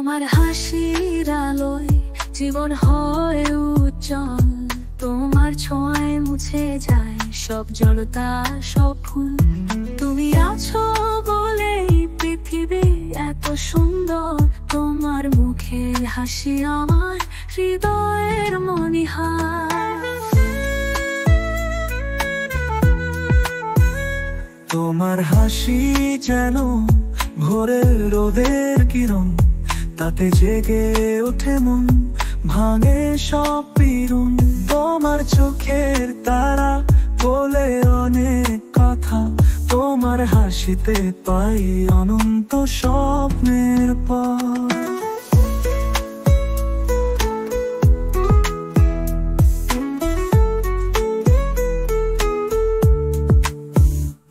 তোমার হাসির আলোয় জীবন হয় উজ্জ্বল, তোমার ছোঁয়ায় মুছে যায় সব জড়তা, সব ভুল। তুমি আছো বলেই পৃথিবী এত সুন্দর, তোমার মুখের হাসি আমার হৃদয়ের মণিহার। তোমার হাসি যেন ভোরের রোদের কিরণ, তাতে জেগে ওঠে মন, ভাঙে সব পীড়ন। তোমার চোখের তারা বলে অনেক কথা, তোমার হাসিতে পাই অনন্ত স্বপ্নের পথ।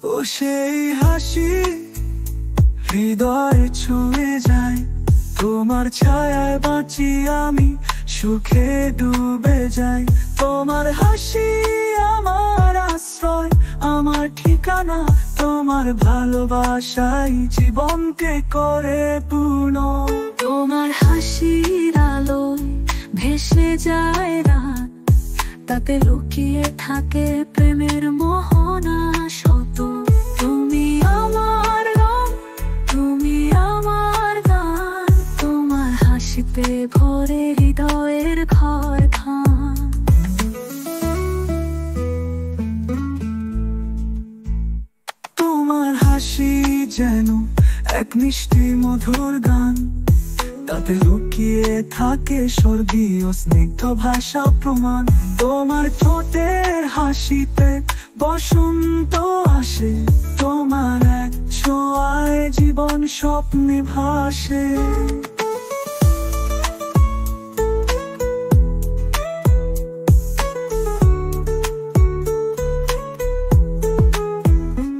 ও সেই হাসি হৃদয় ছুঁয়ে যায়, তোমার ছায়ায় বাঁচি আমি, সুখে ডুবে যাই। তোমার হাসি আমার আশ্রয়, আমার ঠিকানা, তোমার ভালোবাসাই জীবনকে করে পূর্ণ। তোমার হাসির আলোয় ভেসে যায় রাত, তাতে লুকিয়ে থাকে প্রেমের মোহনা শত। তুমি আমার রং, তুমি আমার গান, তোমার হাসিতে ভরে হৃদয়ের ঘরখান। তোমার হাসি যেন এক মিষ্টি মধুর গান, তাতে লুকিয়ে থাকে স্বর্গীয় স্নিগ্ধ ভাষা প্রমাণ। তোমার ঠোঁটের হাসিতে বসন্ত আসে, তোমার এক ছোঁয়ায় জীবন স্বপ্নে ভাসে।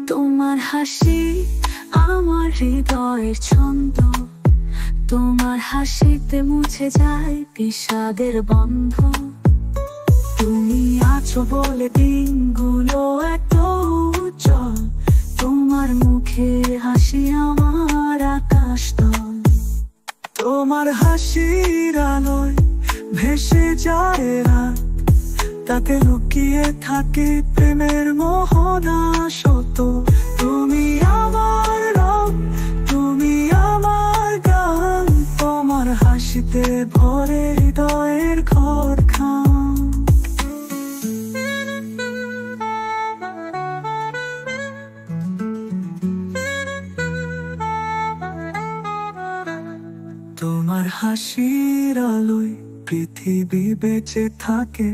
তোমার হাসি আমার হৃদয়ের ছন্দ, তোমার হাসিতে মুছে যায় বিষাদের বন্ধ। তুমি আছো বলে দিনগুলো এত উজ্জ্বল, তোমার মুখে হাসি আমার আকাশ তল। তোমার হাসির আলোয় ভেসে যায় রাত, তাতে লুকিয়ে থাকে প্রেমের মোহনা শত। তুমি আমার রং, তুমি আমার গান, তোমার হাসিতে ভরে হৃদয়ের ঘরখান। তোমার হাসির আলোয় পৃথিবী বেঁচে থাকে,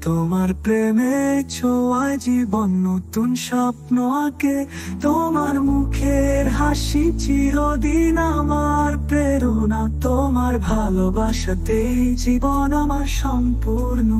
তোমার প্রেমে ছোঁয়ায় জীবন নতুন স্বপ্ন আঁকে। তোমার মুখের হাসি চিরদিন আমার প্রেরণা, তোমার ভালোবাসাতেই জীবন আমার সম্পূর্ণ।